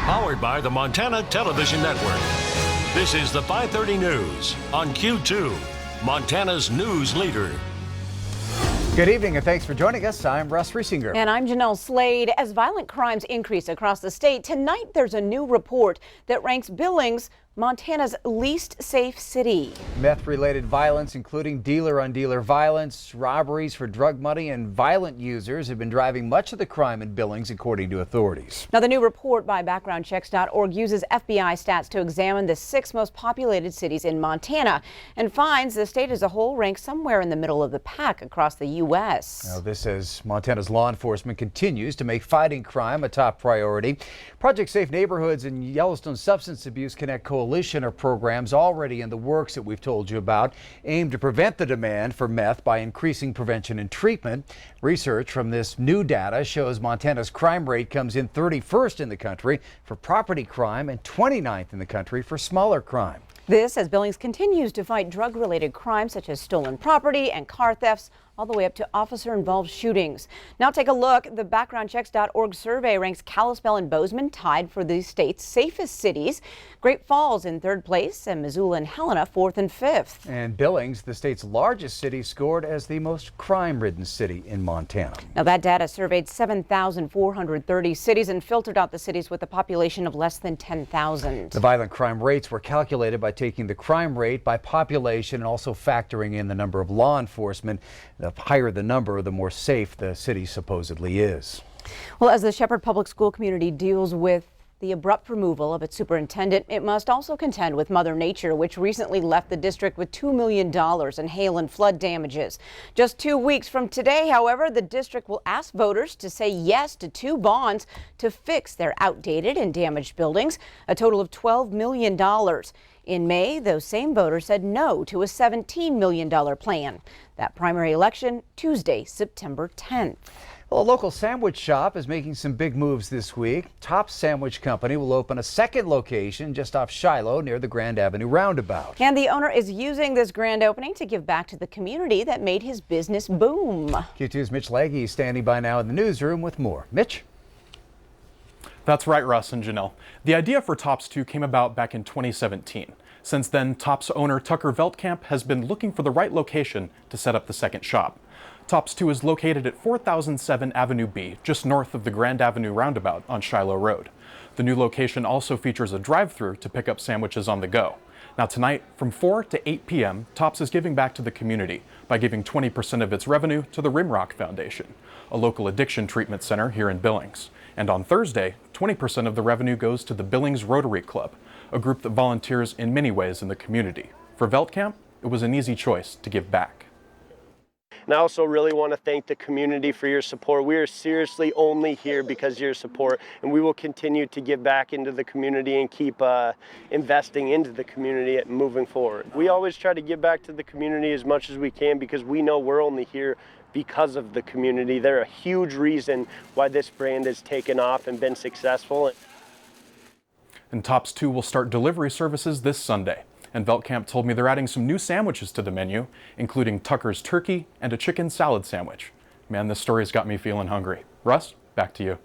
Powered by the Montana Television Network. This is the 5:30 News on Q2, Montana's news leader. Good evening and thanks for joining us. I'm Russ Riesinger. And I'm Jeanelle Slade. As violent crimes increase across the state, tonight there's a new report that ranks Billings Montana's least safe city. Meth-related violence, including dealer-on-dealer violence, robberies for drug money, and violent users have been driving much of the crime in Billings, according to authorities. Now, the new report by backgroundchecks.org uses FBI stats to examine the 6 most populated cities in Montana and finds the state as a whole ranks somewhere in the middle of the pack across the U.S. Now, this as Montana's law enforcement continues to make fighting crime a top priority. Project Safe Neighborhoods and Yellowstone Substance Abuse Connect Coalition are programs already in the works that we've told you about, aimed to prevent the demand for meth by increasing prevention and treatment. Research from this new data shows Montana's crime rate comes in 31st in the country for property crime and 29th in the country for smaller crime. This as Billings continues to fight drug-related crimes such as stolen property and car thefts, all the way up to officer-involved shootings. Now take a look. The backgroundchecks.org survey ranks Kalispell and Bozeman tied for the state's safest cities. Great Falls in 3rd place and Missoula and Helena 4th and 5th. And Billings, the state's largest city, scored as the most crime-ridden city in Montana. Now that data surveyed 7,430 cities and filtered out the cities with a population of less than 10,000. The violent crime rates were calculated by taking the crime rate by population and also factoring in the number of law enforcement. The higher the number, the more safe the city supposedly is. Well, as the Shepherd Public School community deals with the abrupt removal of its superintendent, it must also contend with Mother Nature, which recently left the district with $2 million in hail and flood damages. Just 2 weeks from today, however, the district will ask voters to say yes to 2 bonds to fix their outdated and damaged buildings, a total of $12 million. In May, those same voters said no to a $17 million plan. That primary election, Tuesday, September 10th. Well, a local sandwich shop is making some big moves this week. Tops Sandwich Company will open a second location just off Shiloh near the Grand Avenue roundabout. And the owner is using this grand opening to give back to the community that made his business boom. Q2's Mitch Legge standing by now in the newsroom with more. Mitch? That's right, Russ and Jeanelle. The idea for Tops 2 came about back in 2017. Since then, Tops owner Tucker Veldkamp has been looking for the right location to set up the second shop. Tops 2 is located at 4007 Avenue B, just north of the Grand Avenue roundabout on Shiloh Road. The new location also features a drive-through to pick up sandwiches on the go. Now tonight, from 4 to 8 p.m., Tops is giving back to the community by giving 20% of its revenue to the Rimrock Foundation, a local addiction treatment center here in Billings. And on Thursday, 20% of the revenue goes to the Billings Rotary Club, a group that volunteers in many ways in the community. For Veldkamp, it was an easy choice to give back. And I also really want to thank the community for your support. We are seriously only here because of your support, and we will continue to give back into the community and keep investing into the community and moving forward. We always try to give back to the community as much as we can because we know we're only here because of the community. They're a huge reason why this brand has taken off and been successful. And Tops 2 will start delivery services this Sunday. And Veldkamp told me they're adding some new sandwiches to the menu, including Tucker's turkey and a chicken salad sandwich. Man, this story's got me feeling hungry. Russ, back to you.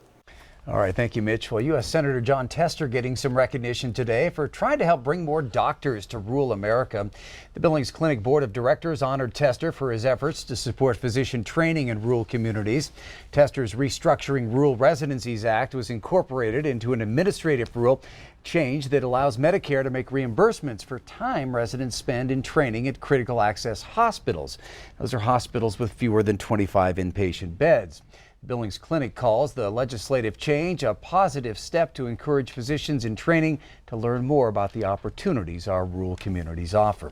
All right, thank you, Mitch. Well, U.S. Senator Jon Tester getting some recognition today for trying to help bring more doctors to rural America. The Billings Clinic Board of Directors honored Tester for his efforts to support physician training in rural communities. Tester's Restructuring Rural Residencies Act was incorporated into an administrative rule change that allows Medicare to make reimbursements for time residents spend in training at critical access hospitals. Those are hospitals with fewer than 25 inpatient beds. Billings Clinic calls the legislative change a positive step to encourage physicians in training to learn more about the opportunities our rural communities offer.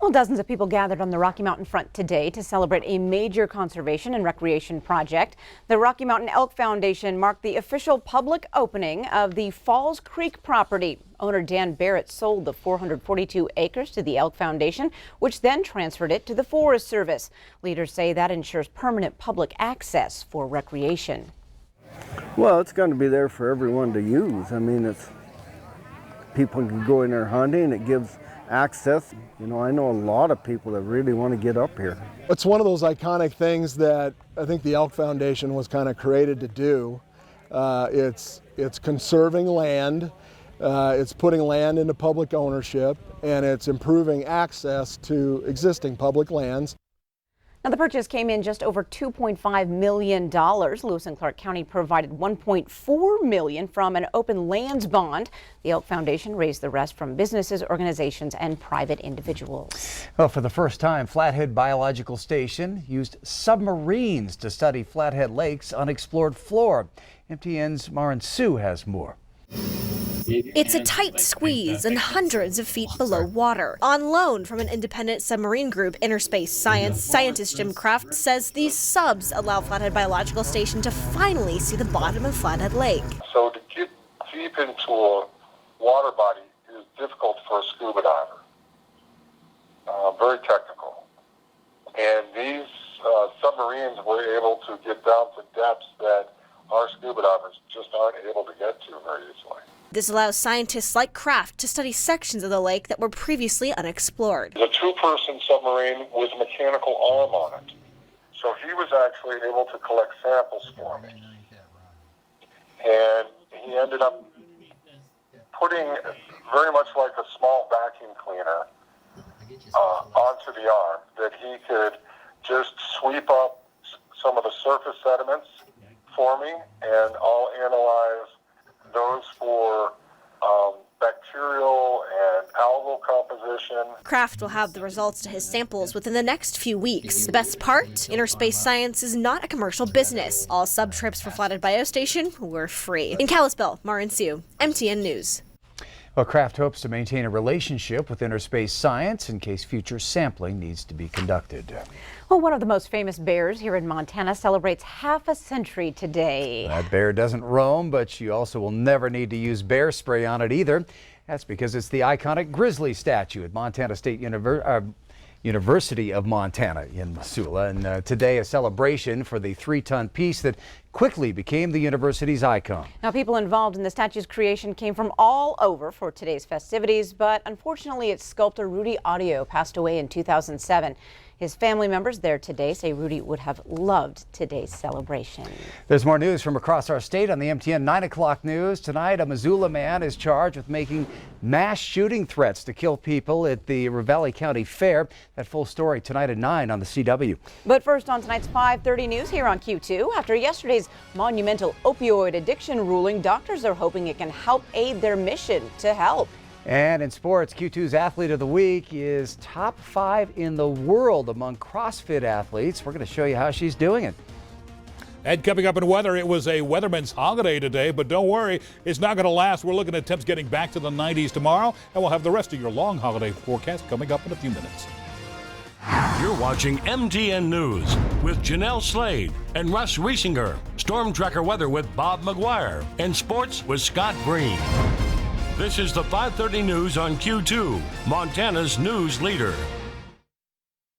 Well, dozens of people gathered on the Rocky Mountain front today to celebrate a major conservation and recreation project. The Rocky Mountain Elk Foundation marked the official public opening of the Falls Creek property. Owner Dan Barrett sold the 442 acres to the Elk Foundation, which then transferred it to the Forest Service. Leaders say that ensures permanent public access for recreation. Well, it's going to be there for everyone to use. I mean, it's people can go in there hunting. It gives access. You know, I know a lot of people that really want to get up here. It's one of those iconic things that I think the Elk Foundation was kind of created to do. It's conserving land. It's putting land into public ownership, and it's improving access to existing public lands. Now, the purchase came in just over $2.5 million. Lewis and Clark County provided $1.4 million from an open lands bond. The Elk Foundation raised the rest from businesses, organizations, and private individuals. Well, for the first time, Flathead Biological Station used submarines to study Flathead Lake's unexplored flora. MTN's Marin Sue has more. It's a tight squeeze and hundreds of feet below water. On loan from an independent submarine group, Interspace Science, scientist Jim Kraft says these subs allow Flathead Biological Station to finally see the bottom of Flathead Lake. So to get deep into a water body is difficult for a scuba diver. Very technical. And these submarines were able to get down to depths that our scuba divers just aren't able to get to very easily. This allows scientists like Kraft to study sections of the lake that were previously unexplored. It's a two-person submarine with a mechanical arm on it. So he was actually able to collect samples for me. And he ended up putting, very much like a small vacuum cleaner, onto the arm, that he could just sweep up some of the surface sediments for me, and I'll analyze those for bacterial and algal composition. Kraft will have the results to his samples within the next few weeks. The best part, Interspace Science is not a commercial business. All sub-trips for Flathead Biostation were free. In Kalispell, Marin Sue, MTN News. Well, Kraft hopes to maintain a relationship with Interspace Science in case future sampling needs to be conducted. Well, one of the most famous bears here in Montana celebrates half a century today. That bear doesn't roam, but you also will never need to use bear spray on it either. That's because it's the iconic grizzly statue at Montana State University of Montana in Missoula. And today a celebration for the 3-ton piece that quickly became the university's icon. Now, people involved in the statue's creation came from all over for today's festivities, but unfortunately its sculptor Rudy Audio passed away in 2007. His family members there today say Rudy would have loved today's celebration. There's more news from across our state on the MTN 9 o'clock news. Tonight, a Missoula man is charged with making mass shooting threats to kill people at the Ravalli County Fair. That full story tonight at 9 on the CW. But first, on tonight's 5:30 news here on Q2. After yesterday's monumental opioid addiction ruling, doctors are hoping it can help aid their mission to help. And in sports, Q2's Athlete of the Week is top 5 in the world among CrossFit athletes. We're going to show you how she's doing it. And coming up in weather, it was a weatherman's holiday today, but don't worry, it's not going to last. We're looking at temps getting back to the 90s tomorrow, and we'll have the rest of your long holiday forecast coming up in a few minutes. You're watching MTN News with Jeanelle Slade and Russ Riesinger. Storm Tracker weather with Bob McGuire. And sports with Scott Breen. This is the 5:30 news on Q2, Montana's news leader.